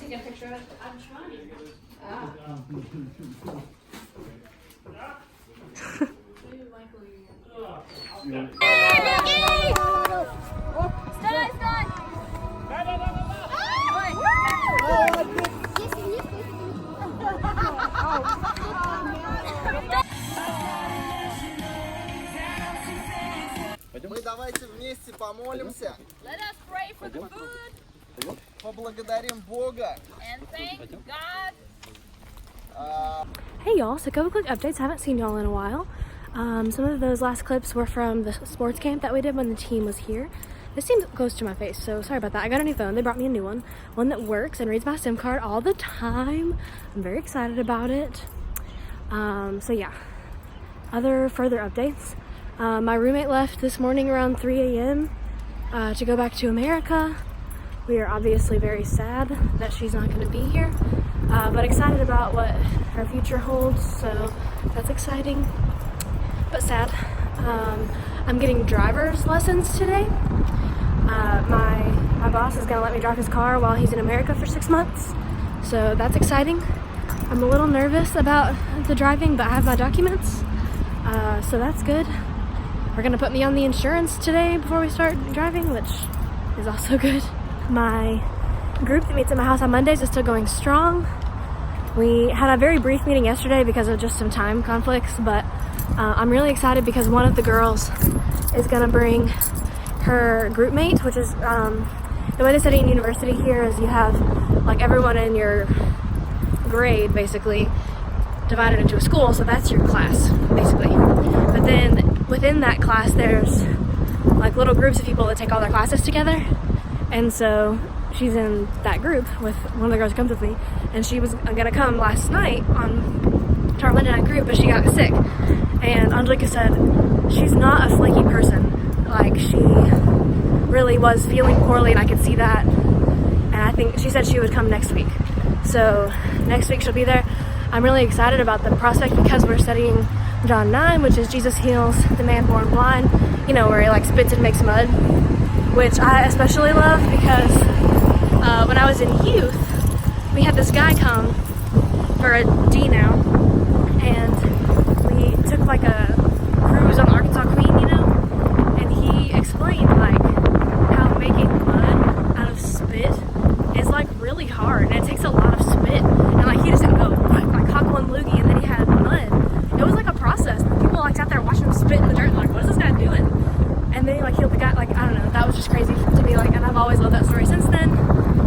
taking a picture of it? I'm trying. Ah. Мы давайте вместе помолимся. Let us pray for the food Поблагодарим Бога. and thank God. Hey y'all, so a couple quick updates. Haven't seen y'all in a while. Some of those last clips were from the sports camp that we did when the team was here. This seems close to my face, so sorry about that. I got a new phone. They brought me a new one that works and reads my SIM card all the time. I'm very excited about it. So yeah, other further updates. My roommate left this morning around 3 a.m. To go back to America. We are obviously very sad that she's not going to be here, but excited about what her future holds, so that's exciting, but sad. I'm getting driver's lessons today. My boss is going to let me drive his car while he's in America for 6 months, so that's exciting. I'm a little nervous about the driving, but I have my documents, so that's good. We're going to put me on the insurance today before we start driving, which is also good. My group that meets at my house on Mondays is still going strong. We had a very brief meeting yesterday because of just some time conflicts, but I'm really excited because one of the girls is going to bring her group mate, which is the way they study in university here is you have like everyone in your grade basically divided into a school, so that's your class basically. But then within that class there's like little groups of people that take all their classes together. And so she's in that group with one of the girls who comes with me, and she was gonna come last night to our Monday night group, but she got sick. And Angelica said she's not a flaky person. Like, she really was feeling poorly, and I could see that. And I think she said she would come next week. So next week she'll be there. I'm really excited about the prospect because we're studying John 9, which is Jesus heals the man born blind, you know, where he like spits and makes mud, which I especially love because when I was in youth, we had this guy come for a D now, and we took like a cruise on the Arkansas Queen, you know, and he explained like how making mud out of spit is like really hard, and it takes a lot of spit, and like he just didn't go like cock one loogie and then he had mud. It was like a process. People like sat there watching him spit in the dirt, like, what is this guy doing? And then he like healed the guy. Like, I don't know, that was just crazy to me. Like, and I've always loved that story since then.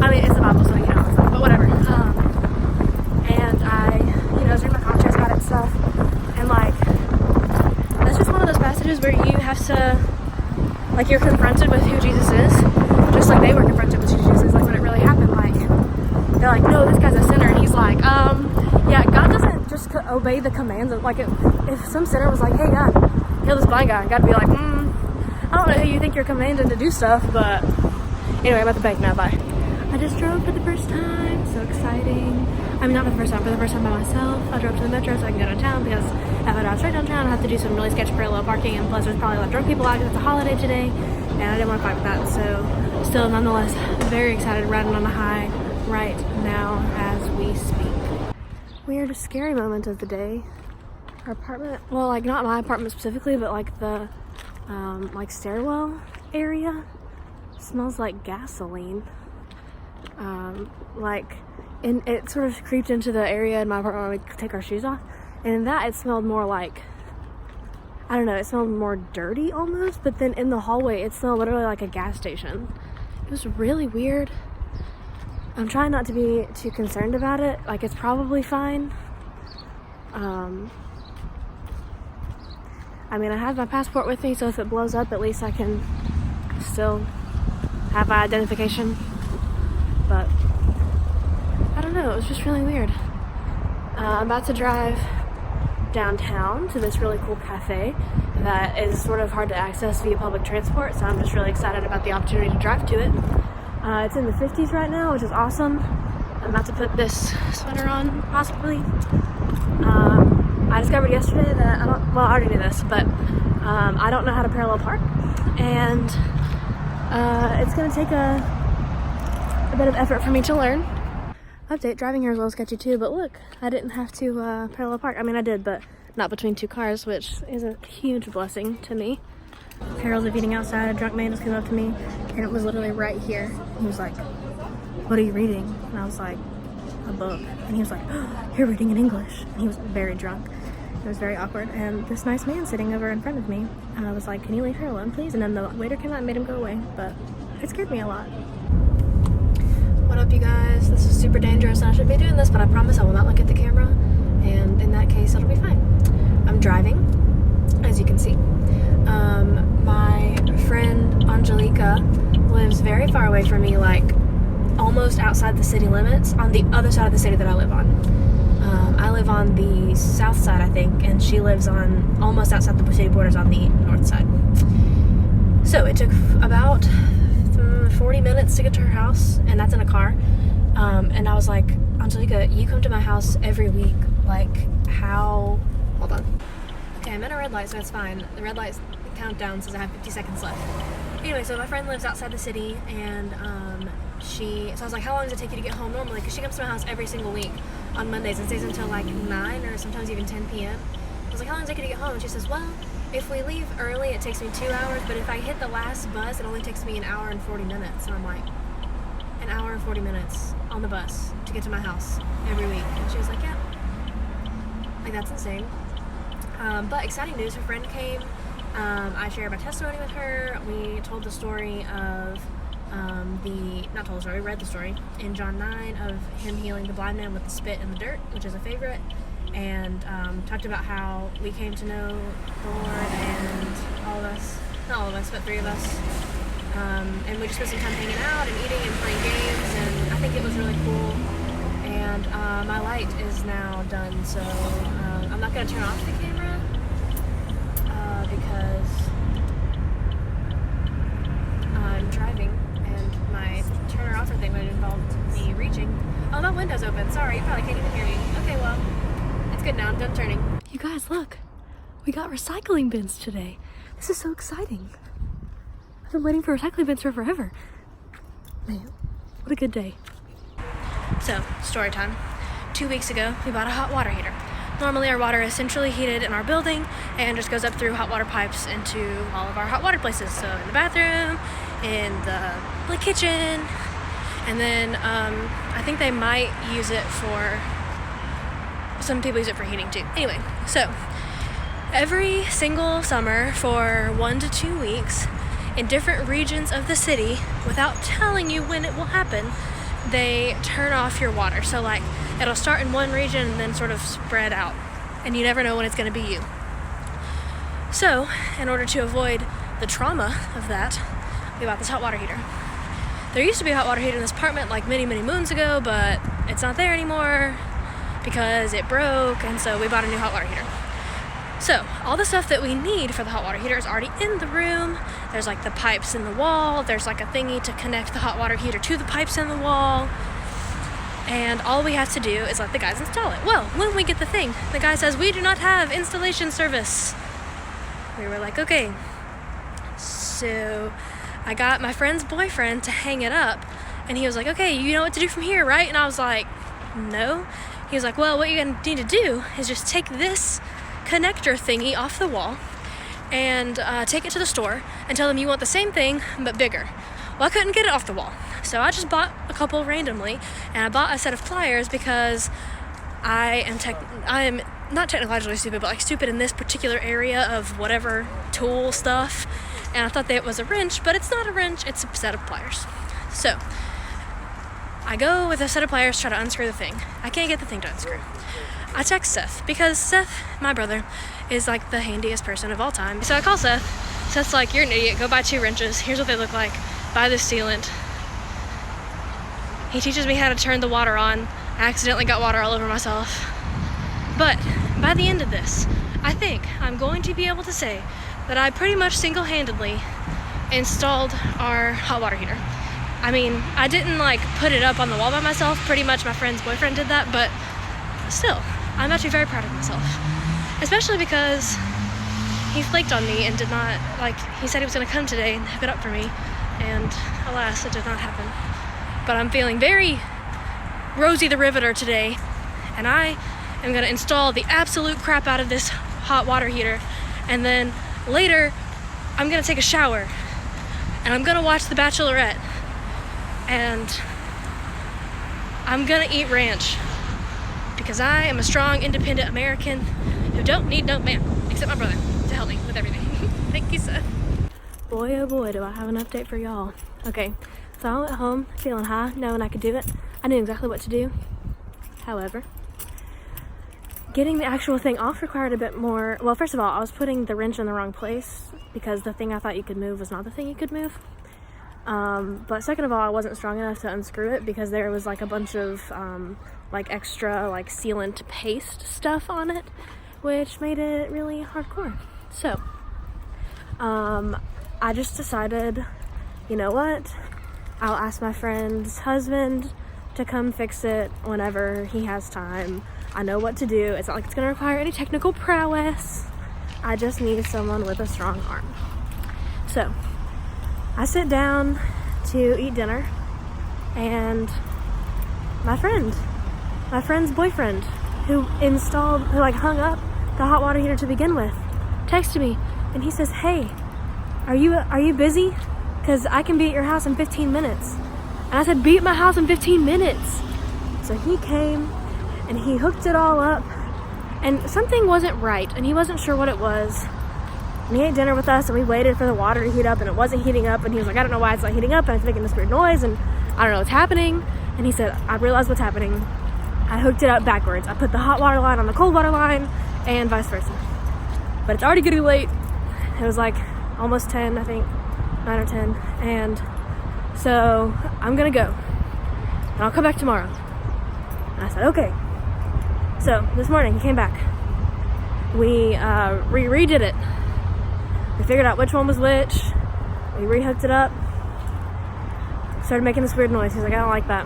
I mean, it's a Bible, so you know, but whatever. And I, you know, was reading my commentaries about it and stuff, and like, that's just one of those passages where you have to, like, you're confronted with who Jesus is, just like they were confronted with who Jesus is, like when it really happened. Like, they're like, no, this guy's a sinner, and he's like, yeah, God doesn't just obey the commands of, like, if some sinner was like, hey, God, heal this blind guy, God'd be like, I don't know who you think you're commanded to do stuff, but anyway, I'm at the bank now, bye. I just drove for the first time, so exciting. I mean, not for the first time, for the first time by myself. I drove to the metro so I can go downtown because if I drive straight downtown, I have to do some really sketchy parallel parking, and plus there's probably a lot of drunk people out because it's a holiday today, and I didn't want to fight with that, so still, nonetheless, very excited, riding on the high right now as we speak. Weird, scary moment of the day. Our apartment, well, like not my apartment specifically, but like the like stairwell area smells like gasoline. And it sort of creeped into the area in my apartment where we take our shoes off, and in that it smelled more like, I don't know, it smelled more dirty almost, but then in the hallway it smelled literally like a gas station. It was really weird. I'm trying not to be too concerned about it, like it's probably fine. I mean, I have my passport with me, so if it blows up, at least I can still have my identification. But I don't know, it was just really weird. I'm about to drive downtown to this really cool cafe that is sort of hard to access via public transport, so I'm just really excited about the opportunity to drive to it. It's in the 50s right now, which is awesome. I'm about to put this sweater on, possibly. I discovered yesterday that I already knew this, but I don't know how to parallel park, and it's gonna take a bit of effort for me to learn. Update, driving here is a little sketchy too, but look, I didn't have to parallel park. I mean, I did, but not between two cars, which is a huge blessing to me. Harold's eating outside, a drunk man just came up to me, and it was literally right here. He was like, "What are you reading?" And I was like, "A book." And he was like, "Oh, you're reading in English." And he was very drunk. It was very awkward, and this nice man sitting over in front of me was like, "Can you leave her alone, please?" And then the waiter came out and made him go away, but it scared me a lot. What up, you guys? This is super dangerous and I shouldn't be doing this, but I promise I will not look at the camera, and in that case it'll be fine. I'm driving, as you can see. My friend Angelica lives very far away from me, like almost outside the city limits, on the other side of the city that I live on. I live on the south side, I think, and she lives on almost outside the city borders on the north side. So it took about 40 minutes to get to her house, and that's in a car. And I was like, "Angelica, you come to my house every week. Like, how..." Hold on. Okay, I'm at a red light, so it's fine. The red light countdown says I have 50 seconds left. Anyway, so my friend lives outside the city, and so I was like, "How long does it take you to get home normally?" Because she comes to my house every single week on Mondays and stays until like 9 or sometimes even 10 p.m. I was like, "How long does it take you to get home?" And she says, "Well, if we leave early, it takes me 2 hours, but if I hit the last bus, it only takes me 1 hour and 40 minutes. And I'm like, 1 hour and 40 minutes on the bus to get to my house every week. And she was like, "Yeah." Like, that's insane. But exciting news, her friend came. I shared my testimony with her. We told the story of we read the story in John 9 of him healing the blind man with the spit and the dirt, which is a favorite. And talked about how we came to know the Lord, and all of us, not all of us, but 3 of us, and we just spent some time hanging out and eating and playing games, and I think it was really cool. And my light is now done, so I'm not going to turn off the camera because I'm driving, and my turner-offer thing would involve me reaching. Oh, that window's open. Sorry, you probably can't even hear me. Okay, well, it's good now. I'm done turning. You guys, look. We got recycling bins today. This is so exciting. I've been waiting for recycling bins for forever. Man, what a good day. So, story time. 2 weeks ago, we bought a hot water heater. Normally, our water is centrally heated in our building and just goes up through hot water pipes into all of our hot water places. So, in the bathroom, in the kitchen, and then I think they might use it for... Some people use it for heating too. Anyway, so every single summer for 1 to 2 weeks in different regions of the city, without telling you when it will happen, they turn off your water. So like it'll start in one region and then sort of spread out, and you never know when it's going to be you. So in order to avoid the trauma of that, we bought this hot water heater. There used to be a hot water heater in this apartment like many moons ago, but it's not there anymore because it broke, and so we bought a new hot water heater. So all the stuff that we need for the hot water heater is already in the room. There's like the pipes in the wall. There's like a thingy to connect the hot water heater to the pipes in the wall. And all we have to do is let the guys install it. Well, when we get the thing, the guy says, "We do not have installation service." We were like, okay. So I got my friend's boyfriend to hang it up, and he was like, "Okay, you know what to do from here, right?" And I was like, "No." He was like, "Well, what you're gonna need to do is just take this connector thingy off the wall and take it to the store and tell them you want the same thing but bigger." Well, I couldn't get it off the wall, so I just bought a couple randomly, and I bought a set of pliers because I am not technologically stupid, but like stupid in this particular area of whatever tool stuff, and I thought that it was a wrench, but it's not a wrench, it's a set of pliers. So I go with a set of pliers, try to unscrew the thing. I can't get the thing to unscrew. I text Seth, because Seth, my brother, is like the handiest person of all time. So I call Seth. Seth's like, "You're an idiot, go buy 2 wrenches. Here's what they look like. Buy this sealant." He teaches me how to turn the water on. I accidentally got water all over myself. But by the end of this, I think I'm going to be able to say that I pretty much single-handedly installed our hot water heater. I mean, I didn't like put it up on the wall by myself. Pretty much my friend's boyfriend did that, but still, I'm actually very proud of myself. Especially because he flaked on me and did not, like, he said he was going to come today and hook it up for me, and alas, it did not happen. But I'm feeling very Rosie the Riveter today, and I am gonna install the absolute crap out of this hot water heater, and then later I'm gonna take a shower and I'm gonna watch The Bachelorette and I'm gonna eat ranch because I am a strong, independent American who don't need no man, except my brother, to help me with everything. Thank you, sir. Boy, oh boy, do I have an update for y'all. Okay, so I went home feeling high, knowing I could do it. I knew exactly what to do. However, getting the actual thing off required a bit more. Well, first of all, I was putting the wrench in the wrong place because the thing I thought you could move was not the thing you could move. But second of all, I wasn't strong enough to unscrew it because there was like a bunch of like extra like sealant paste stuff on it, which made it really hardcore. So I just decided, you know what, I'll ask my friend's husband to come fix it whenever he has time. I know what to do. It's not like it's gonna require any technical prowess. I just need someone with a strong arm. So I sit down to eat dinner, and my friend's boyfriend, who like hung up the hot water heater to begin with, texted me, and he says, "Hey, are you busy? Because I can be at your house in 15 minutes. And I said, "Be at my house in 15 minutes." So he came and he hooked it all up, and something wasn't right and he wasn't sure what it was. And he ate dinner with us, and we waited for the water to heat up, and it wasn't heating up, and he was like, "I don't know why it's not heating up, and it's making this weird noise, and I don't know what's happening." And he said, "I realized what's happening. I hooked it up backwards. I put the hot water line on the cold water line and vice versa. But it's already getting late." It was like almost 10, I think, 9 or 10. And so I'm gonna go, and I'll come back tomorrow. And I said, okay. So this morning he came back. We redid it. We figured out which one was which. We rehooked it up. Started making this weird noise. He's like, "I don't like that."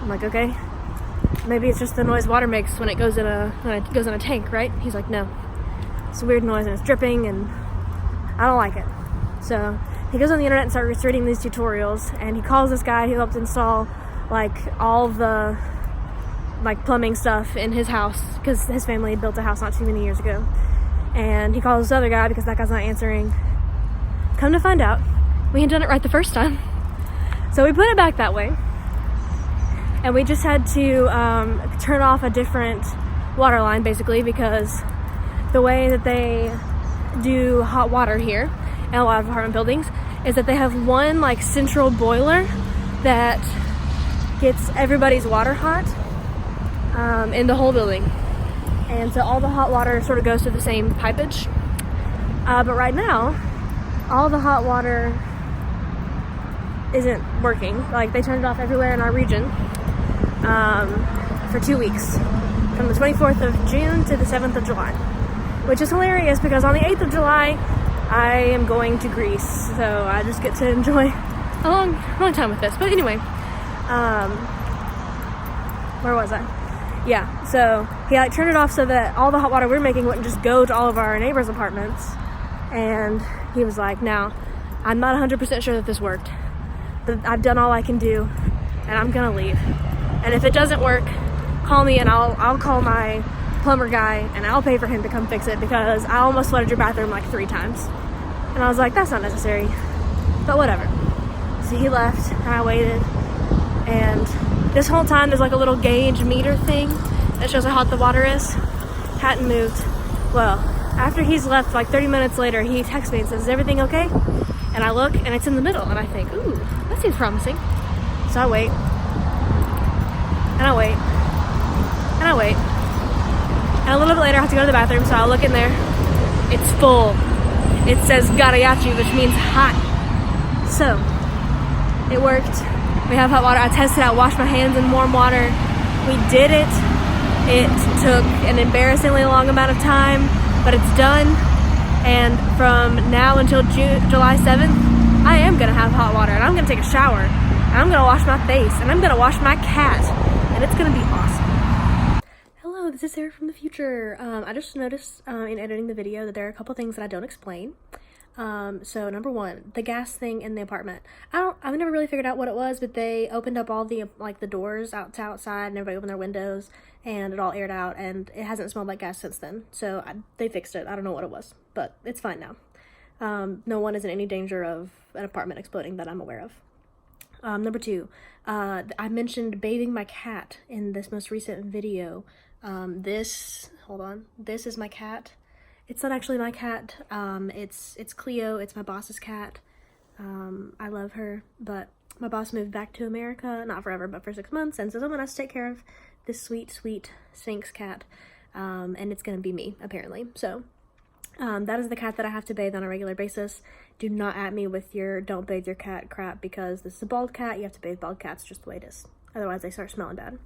I'm like, okay. Maybe it's just the noise water makes when it goes in a tank, right? He's like, "No. It's a weird noise and it's dripping and I don't like it." So he goes on the internet and starts reading these tutorials, and he calls this guy who helped install like all the like plumbing stuff in his house because his family had built a house not too many years ago. And he calls this other guy because that guy's not answering. Come to find out, we had done it right the first time. So we put it back that way, and we just had to turn off a different water line basically, because the way that they do hot water here in a lot of apartment buildings is that they have one like central boiler that gets everybody's water hot in the whole building, and so all the hot water sort of goes to the same pipage. But right now all the hot water isn't working. Like, they turned it off everywhere in our region for 2 weeks, from the 24th of June to the 7th of July, which is hilarious because on the 8th of July I am going to Greece, so I just get to enjoy a long time with this. But anyway, where was I? Yeah, so he like turned it off so that all the hot water we're making wouldn't just go to all of our neighbors' apartments. And he was like, "Now, I'm not 100% sure that this worked, but I've done all I can do, and I'm gonna leave. And if it doesn't work, call me and I'll call my plumber guy and I'll pay for him to come fix it, because I almost flooded your bathroom like 3 times." And I was like, "That's not necessary, but whatever." So he left, and I waited, and this whole time there's like a little gauge meter thing that shows how hot the water is. Hadn't moved. Well, after he's left, like 30 minutes later, he texts me and says, "Is everything okay?" And I look, and it's in the middle, and I think, ooh, that seems promising. So I wait, and I wait, and I wait, and a little bit later I have to go to the bathroom, so I look in there. It's full. It says Garayachi, which means hot. So it worked. We have hot water. I tested out, washed my hands in warm water. We did it. It took an embarrassingly long amount of time, but it's done. And from now until July 7th, I am gonna have hot water, and I'm gonna take a shower, and I'm gonna wash my face, and I'm gonna wash my cat, and it's gonna be awesome. Hello, this is Sarah from the future. I just noticed in editing the video that there are a couple things that I don't explain. So number one, the gas thing in the apartment. I've never really figured out what it was, but they opened up all the like the doors out to outside, and everybody opened their windows, and it all aired out, and it hasn't smelled like gas since then. So they fixed it. I don't know what it was, but it's fine now. No one is in any danger of an apartment exploding that I'm aware of. Number two, I mentioned bathing my cat in this most recent video. This is my cat. It's not actually my cat. It's Cleo. It's my boss's cat. I love her, but my boss moved back to America, not forever, but for 6 months, and so someone has to take care of this sweet, sweet Sphinx cat, and it's gonna be me, apparently. So, that is the cat that I have to bathe on a regular basis. Do not at me with your don't bathe your cat crap, because this is a bald cat. You have to bathe bald cats just the way it is. Otherwise, they start smelling bad.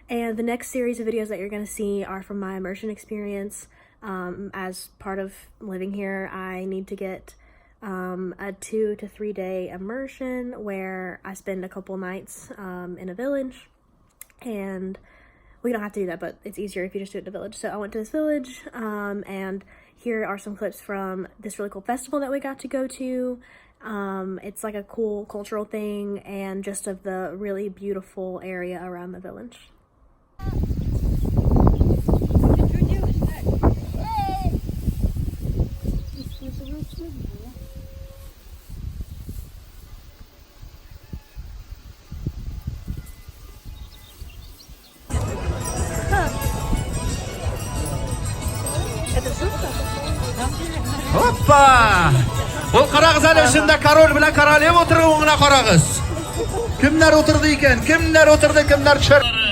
And the next series of videos that you're gonna see are from my immersion experience. As part of living here, I need to get a 2 to 3 day immersion where I spend a couple nights in a village, and we don't have to do that, but it's easier if you just do it in a village. So I went to this village, and here are some clips from this really cool festival that we got to go to. It's like a cool cultural thing, and just of the really beautiful area around the village. Hoppa! Bu qarag'iz ana shunda Karol bilan Korolyev o'tirib o'ngina qarag'iz. Kimlar o'tirdi ekan? Kimlar o'tirdi, kimlar tushar?